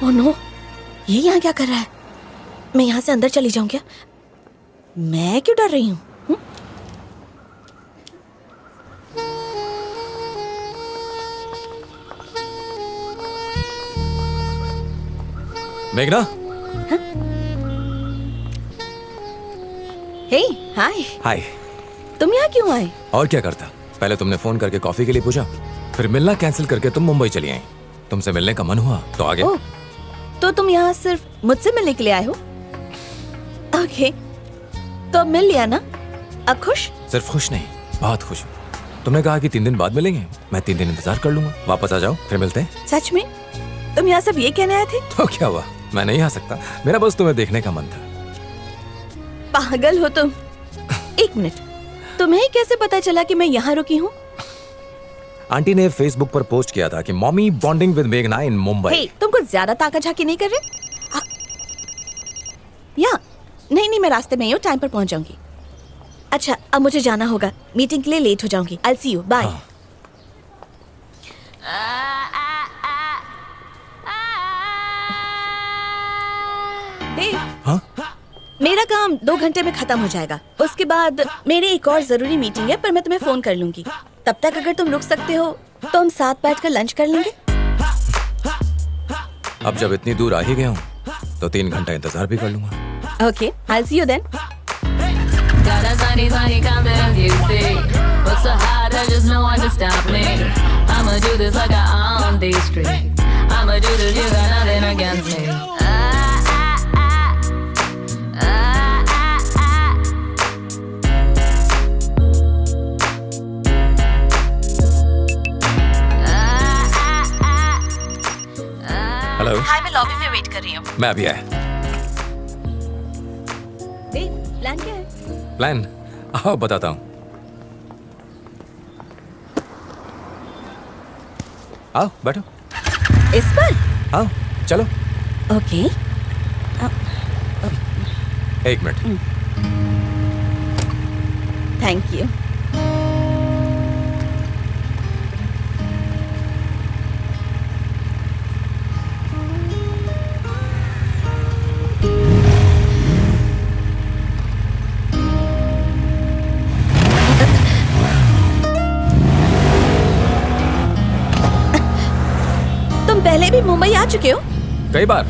Oh no, ये यहाँ क्या कर रहा है? मैं यहाँ से अंदर चली जाऊँ क्या? मैं क्यों डर रही हूँ? मेघना। हे, हाय। हाय। तुम यहाँ क्यों आए? और क्या करता? पहले तुमने फोन करके कॉफी के लिए पूछा, फिर मिलना कैंसिल करके तुम मुंबई चली आई। तुमसे मिलने का मन हुआ तो आ गए। ओह, तो तुम यहाँ सिर्फ मुझसे मिलने के लिए आए हो? ओके, तो अब मिल लिया ना? अब खुश? सिर्फ खुश नहीं, बहुत खुश हूँ। तुमने कहा कि 3 दिन बाद मिलेंगे। मैं 3 दिन इंतजार कर लूंगा। वापस आ जाओ, फिर मिलते हैं। सच में? तुम यहाँ सब ये कहने आए थे? तो क्या हुआ, मैं नहीं आ सकता? मेरा बस तुम्हें देखने का मन था। पागल हो तुम। एक मिनट, तुम्हें कैसे पता चला कि मैं यहाँ रुकी हूँ? आंटी ने फेसबुक पर पोस्ट किया था कि मॉमी बॉन्डिंग विद मेघना इन मुंबई। हे, तुम कुछ ज्यादा ताका झाकी नहीं कर रहे? या नहीं, मैं रास्ते में ही हूँ, टाइम पर पहुंच जाऊंगी। अच्छा, अब मुझे जाना होगा, मीटिंग के लिए लेट हो जाऊंगी। आई सी यू, बाय। हाँ? मेरा काम 2 घंटे में खत्म हो जाएगा। उसके बाद मेरी एक और जरूरी मीटिंग है, पर मैं तुम्हें फोन कर लूंगी। तब तक अगर तुम रुक सकते हो तो हम साथ बैठकर लंच कर लेंगे। अब जब इतनी दूर आ ही गया हूँ तो 3 घंटा इंतजार भी कर लूंगा। Okay, I see you then. Got a sunny, sunny confidence, you see. Work so hard, there's just no one to stop me. I'ma do this like I own these streets. I'ma do this, you got nothing against me. Hello. Hi, मैं lobby में wait कर रही हूँ। मैं अभी आया। Plan क्या है? प्लान आओ बताता हूँ। आओ बैठो। इस पर? आओ चलो। ओके। 1 मिनट। Thank you. पहले भी मुंबई आ चुके हो? कई बार।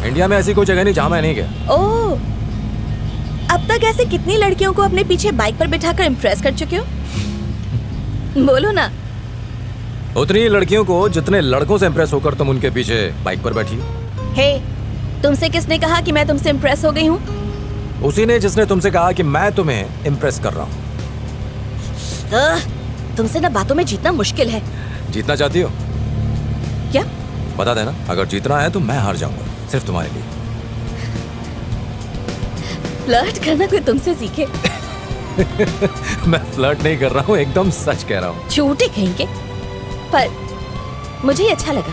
इंडिया में ऐसी कोई जगह नहीं जहां मैं नहीं गया। ओह, अब तक ऐसे कितनी लड़कियों को अपने पीछे बाइक पर बिठाकर इम्प्रेस कर चुके हो? बोलो ना। उतनी ही लड़कियों को जितने लड़कों से इम्प्रेस होकर तुम उनके पीछे बाइक पर बैठी हो। हे, तुमसे किसने कहा कि मैं तुमसे इम्प्रेस हो गई हूँ? उसी ने जिसने तुमसे कहा कि मैं तुम्हें इम्प्रेस कर रहा हूँ। तुमसे ना बातों में जीतना मुश्किल है। जीतना चाहती हो? क्या? बता देना, अगर जीतना है तो मैं हार जाऊंगा, सिर्फ तुम्हारे लिए। फ्लर्ट करना कोई तुमसे सीखे? मैं फ्लर्ट नहीं कर रहा हूँ, एकदम सच कह रहा हूँ। झूठे कहेंगे, पर मुझे ये अच्छा लगा।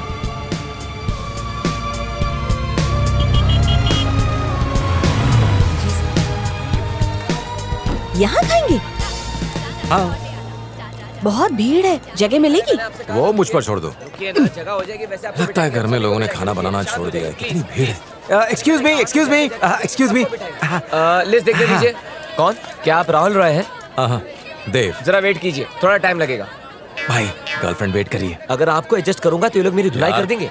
यहाँ खाएंगे? हाँ। बहुत भीड़ है, जगह मिलेगी? वो मुझ पर छोड़ दो। जगह हो जाएगी। वैसे लगता है घर में लोगों ने खाना बनाना छोड़ दिया है। कितनी भीड़ है। Excuse me, excuse me, excuse me. List देख लीजिए। कौन? क्या आप राहुल रॉय हैं? हाँ, देव। जरा वेट कीजिए, थोड़ा टाइम लगेगा। भाई, गर्लफ्रेंड वेट करिए। अगर आपको एडजस्ट करूंगा तो ये लोग मेरी धुलाई कर देंगे।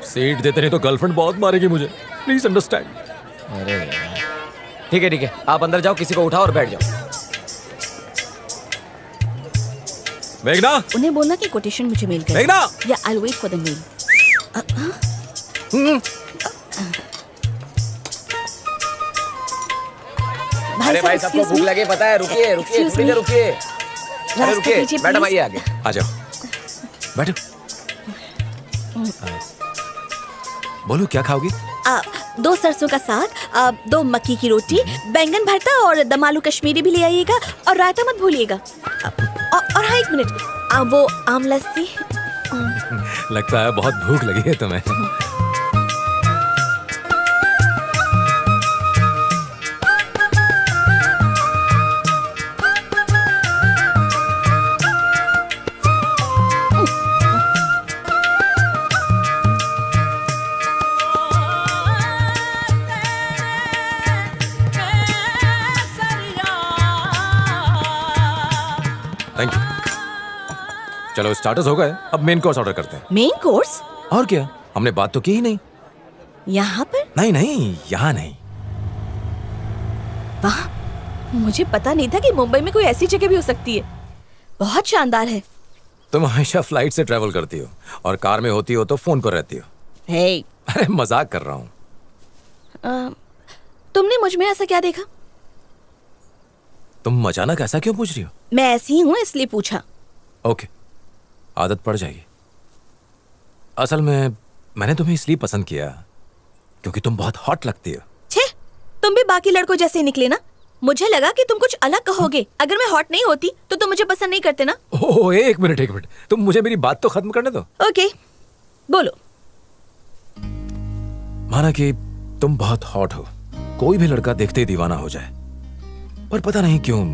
सीट देते नहीं तो गर्लफ्रेंड बहुत मारेगी मुझे। Please understand. अरे ठीक है, आप अंदर जाओ, किसी को उठाओ और बैठ जाओ। मेघना, उन्हें बोलना कि कोटेशन मुझे मेल कर। मेघना, या I will wait for the mail. अरे भाई, सबको भूख लगे पता है। रुकिए थोड़ी देर रुकिए। अरे रुकिए, मैडम आइए आगे। आ जाओ, बैठो। बोलो क्या खाओगी? 2 सरसों का साग, 2 मक्की की रोटी, बैंगन भरता और दम आलू कश्मीरी भी ले आइएगा, और रायता मत भूलिएगा। और हाँ, 1 मिनट, वो आम लस्सी। लगता है बहुत भूख लगी है तुम्हें। चलो स्टार्टर्स हो गए, अब मेन कोर्स ऑर्डर करते हैं। मेन कोर्स और क्या, हमने बात तो की ही नहीं। यहाँ पर? नहीं नहीं, यहाँ नहीं। वाह, मुझे पता नहीं था कि मुंबई में कोई ऐसी जगह भी हो सकती है। बहुत शानदार है। तुम हमेशा फ्लाइट से ट्रेवल करती हो और कार में होती हो तो फोन पर रहती हो। हे, अरे मजाक कर रहा हूँ। तुमने मुझ में ऐसा क्या देखा? तुम अचानक ऐसा क्यों पूछ रही हो? मैं ऐसी हूँ इसलिए पूछा। ओके, आदत पड़ जाएगी। असल में मैंने तुम्हें इसलिए पसंद किया क्योंकि तुम बहुत हॉट लगती हो। छे, तुम भी बाकी लड़कों जैसे ही निकले ना। मुझे लगा कि तुम कुछ अलग कहोगे। अगर मैं हॉट नहीं होती तो तुम मुझे पसंद नहीं करते ना। ओह, एक मिनट, तुम मुझे मेरी बात तो खत्म करने दो। ओके, बोलो। माना कि तुम बहुत हॉट हो, कोई भी लड़का देखते ही दीवाना हो जाए, पर पता नहीं क्यों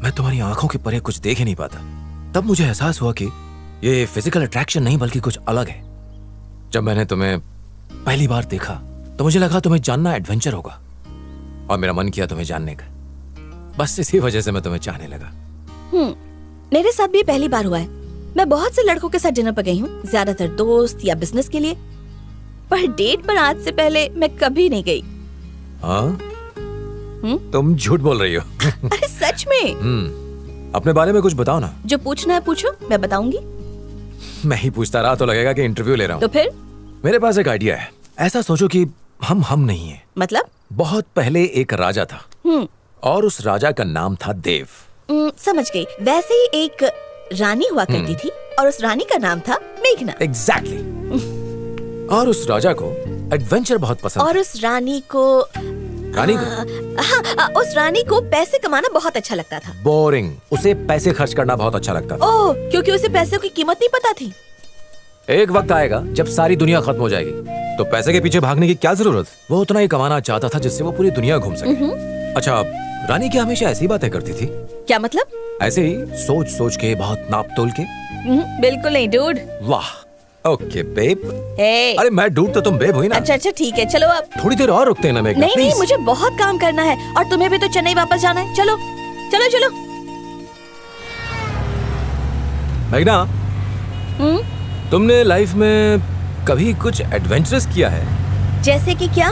मैं तुम्हारी आंखों के परे कुछ देख ही नहीं पाता। तब मुझे एहसास हुआ कि ये फिजिकल अट्रैक्शन नहीं बल्कि कुछ अलग है। जब मैंने तुम्हें पहली बार देखा तो मुझे लगा तुम्हें जानना एडवेंचर होगा और मेरा मन किया तुम्हें जानने का। बस इसी वजह से मैं तुम्हें चाहने लगा। मेरे साथ भी पहली बार हुआ है। मैं बहुत से लड़कों के साथ डिनर पर गई हूँ, ज्यादातर दोस्त या बिजनेस के लिए, पर डेट पर आज से पहले मैं कभी नहीं गई। हाँ? तुम झूठ बोल रही हो। अरे सच में। अपने बारे में कुछ बताओ ना। जो पूछना है पूछो, मैं बताऊंगी। मैं ही पूछता रहा तो लगेगा कि इंटरव्यू ले रहा हूँ। तो फिर? मेरे पास एक आइडिया है। ऐसा सोचो कि हम नहीं है। मतलब? बहुत पहले एक राजा था और उस राजा का नाम था देव। समझ गई। वैसे ही एक रानी हुआ करती थी और उस रानी का नाम था मेघना। एग्जैक्टली। और उस राजा को एडवेंचर बहुत पसंद और उस रानी को उस रानी को पैसे कमाना बहुत अच्छा लगता था। बोरिंग। उसे पैसे खर्च करना बहुत अच्छा लगता था। ओह, क्योंकि उसे पैसों की कीमत नहीं पता थी। एक वक्त आएगा जब सारी दुनिया खत्म हो जाएगी तो पैसे के पीछे भागने की क्या जरूरत। वो उतना ही कमाना चाहता था जिससे वो पूरी दुनिया घूम सके। अच्छा, रानी क्या हमेशा ऐसी बातें करती थी? क्या मतलब? ऐसे ही सोच सोच के, बहुत नाप तोल के। बिल्कुल नहीं डूड। वाह, ओके बेब। हे। अरे मैं डूड तो तुम बेब हुई ना। अच्छा ठीक है, चलो अब। थोड़ी देर और रुकते हैं ना मेघना? नहीं, मुझे बहुत काम करना है और तुम्हें भी तो चेन्नई वापस जाना है। चलो चलो चलो। मेघना, तुमने लाइफ में कभी कुछ एडवेंचरस किया है? जैसे कि क्या?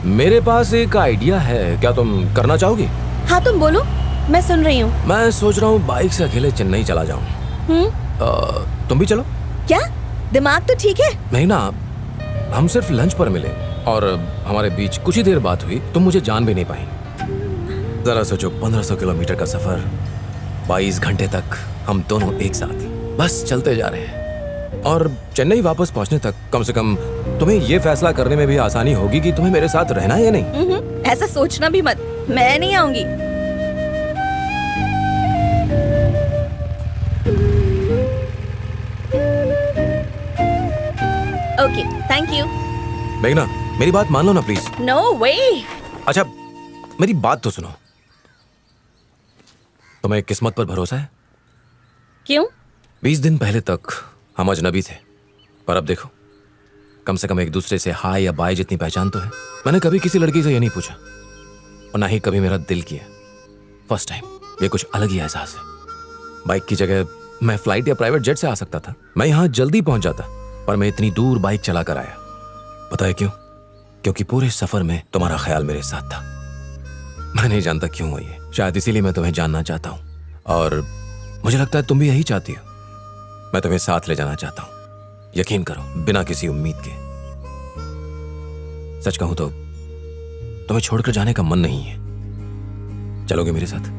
मेरे पास एक आइडिया है, क्या तुम करना चाहोगी? हाँ तुम बोलो, मैं सुन रही हूँ। मैं सोच रहा हूँ बाइक से अकेले चेन्नई चला जाऊँ। तुम भी चलो। क्या? दिमाग तो ठीक है। नहीं ना, हम सिर्फ लंच पर मिले और हमारे बीच कुछ ही देर बात हुई, तुम मुझे जान भी नहीं पाई। जरा सोचो, 1500 किलोमीटर का सफर, 22 घंटे तक हम दोनों एक साथ बस चलते जा रहे हैं और चेन्नई वापस पहुंचने तक कम से कम तुम्हें ये फैसला करने में भी आसानी होगी कि तुम्हें मेरे साथ रहना है या नहीं। ऐसा सोचना भी मत, मैं नहीं आऊंगी। Okay, thank you. मेघना, मेरी बात मान लो ना प्लीज। नो वे। अच्छा, मेरी बात तो सुनो। तुम्हें किस्मत पर भरोसा है? क्यों? 20 दिन पहले तक हम अजनबी थे, पर अब देखो, कम से कम एक दूसरे से हाय या बाय जितनी पहचान तो है। मैंने कभी किसी लड़की से ये नहीं पूछा और ना ही कभी मेरा दिल किया। फर्स्ट टाइम, ये कुछ अलग ही एहसास है। बाइक की जगह मैं फ्लाइट या प्राइवेट जेट से आ सकता था। मैं यहाँ जल्दी पहुंच जाता, पर मैं इतनी दूर बाइक चला कर आया। पता है क्यों? क्योंकि पूरे सफर में तुम्हारा ख्याल मेरे साथ था। मैं नहीं जानता क्यों हुआ ये, शायद इसीलिए मैं तुम्हें जानना चाहता हूँ और मुझे लगता है तुम भी यही चाहती हो। मैं तुम्हें साथ ले जाना चाहता हूँ, यकीन करो, बिना किसी उम्मीद के। सच कहूं तो तुम्हें छोड़कर जाने का मन नहीं है। चलोगे मेरे साथ?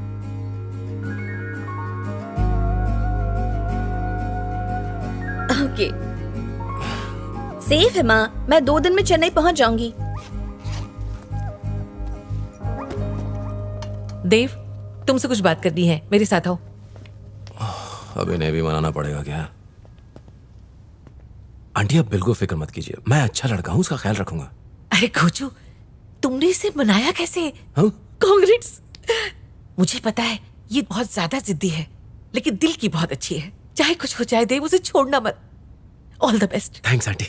ओके, सेफ है माँ। मैं 2 दिन में चेन्नई पहुंच जाऊंगी। देव, तुमसे कुछ बात करनी है, मेरे साथ आओ। अब इन्हें भी मनाना पड़ेगा क्या? आंटी, आप बिल्कुल फिक्र मत कीजिए, मैं अच्छा लड़का हूँ, उसका ख्याल रखूंगा। अरे खोजू, तुमने इसे मनाया कैसे? हाँ? कांग्रेट्स। मुझे पता है ये बहुत ज्यादा जिद्दी है, लेकिन दिल की बहुत अच्छी है। चाहे कुछ हो जाए देव, उसे छोड़ना मत। All the best. Thanks aunty.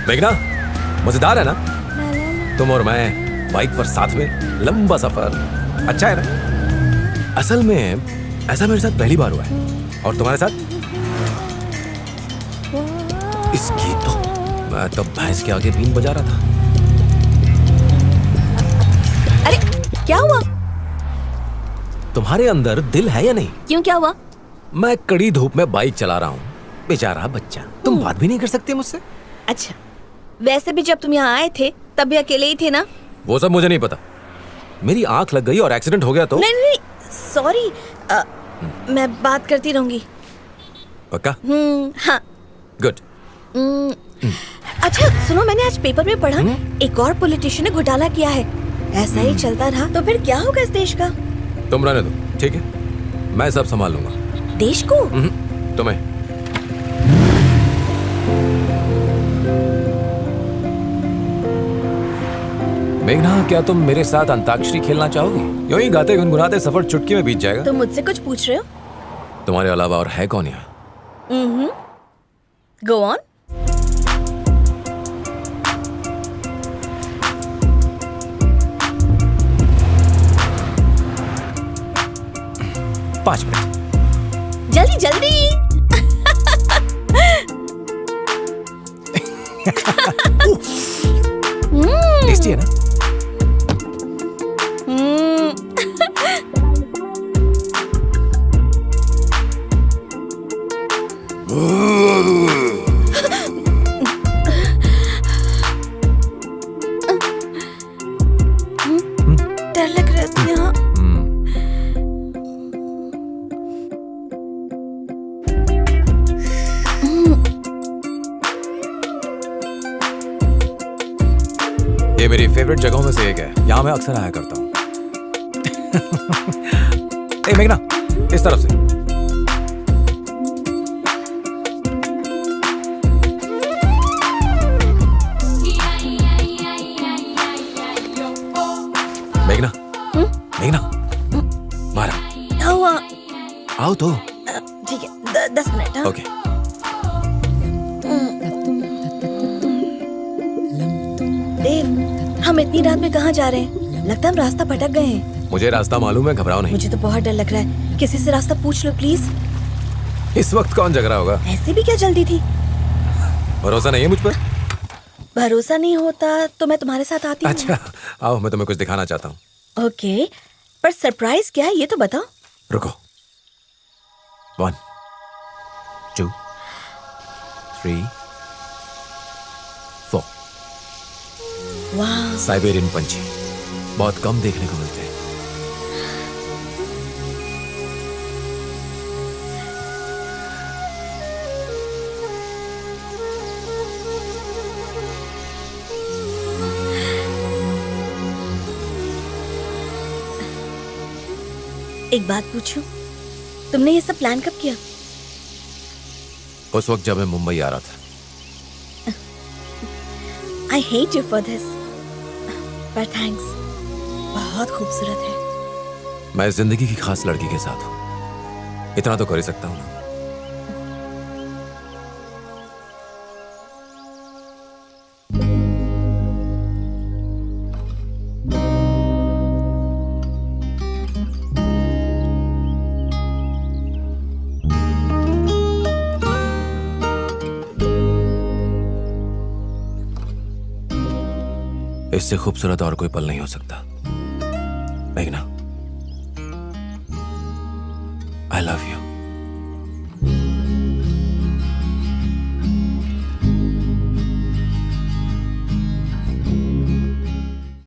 मेघना, मजेदार है ना? तुम और मैं बाइक पर साथ में लंबा सफर, अच्छा है ना? असल में ऐसा मेरे साथ पहली बार हुआ है। और तुम्हारे साथ? इसकी तो मैं तो भैंस के आगे बीन बजा रहा था। अरे क्या हुआ? तुम्हारे अंदर दिल है या नहीं? क्यों, क्या हुआ? मैं कड़ी धूप में बाइक चला रहा हूँ, बेचारा बच्चा। तुम बात भी नहीं कर सकते मुझसे? अच्छा, वैसे भी जब तुम यहाँ आए थे तब भी अकेले ही थे ना? वो सब मुझे नहीं पता। मेरी आंख लग गई और एक्सीडेंट हो गया तो? नहीं नहीं, सॉरी, मैं बात करती रहूंगी। पक्का? हाँ। गुड। अच्छा सुनो, मैंने आज पेपर में पढ़ा एक और पॉलिटिशियन ने घोटाला किया है। ऐसा ही चलता रहा तो फिर क्या होगा इस देश का? तुम रहने दो, ठीक है? मैं सब संभाल लूंगा। देश को? तुम्हें। मेघना, क्या तुम मेरे साथ अंताक्षरी खेलना चाहोगी? यूं ही गाते गुनगुनाते सफर चुटकी में बीत जाएगा। तुम मुझसे कुछ पूछ रहे हो? तुम्हारे अलावा और है कौन यहाँ? Go on. पाँच मिनट। जल्दी जल्दी। टेस्टी है ना? डर लग रहा था यहाँ। ये मेरी फेवरेट जगहों में से एक है, यहाँ मैं अक्सर आया करता हूँ। ए मेघना, इस तरफ से। मेघना, मेघना, मारा। क्या हुआ? आओ तो। ठीक है, 10 मिनट। हाँ? ओके। देव, हम इतनी रात में कहाँ जा रहे हैं? लगता है हम रास्ता भटक गए हैं। मुझे रास्ता मालूम है, घबराओ नहीं। मुझे तो बहुत डर लग रहा है। किसी से रास्ता पूछ लो प्लीज। इस वक्त कौन जग रहा होगा? ऐसे भी क्या जल्दी थी? भरोसा नहीं है मुझ पर? भरोसा नहीं होता तो मैं तुम्हारे साथ आती हूँ। अच्छा, आओ, मैं तुम्हें कुछ दिखाना चाहता हूँ। ओके, पर सरप्राइज क्या है ये तो बताओ। रुको। 1 2 3 4। वाह, साइबेरियन पंछी बहुत कम देखने को मिलते हैं। एक बात पूछूं, तुमने ये सब प्लान कब किया? उस वक्त जब मैं मुंबई आ रहा था। I hate you for this, पर थैंक्स। बहुत खूबसूरत है। मैं जिंदगी की खास लड़की के साथ हूं, इतना तो कर ही सकता हूं ना। इससे खूबसूरत और कोई पल नहीं हो सकता। मेघना, आई लव यू।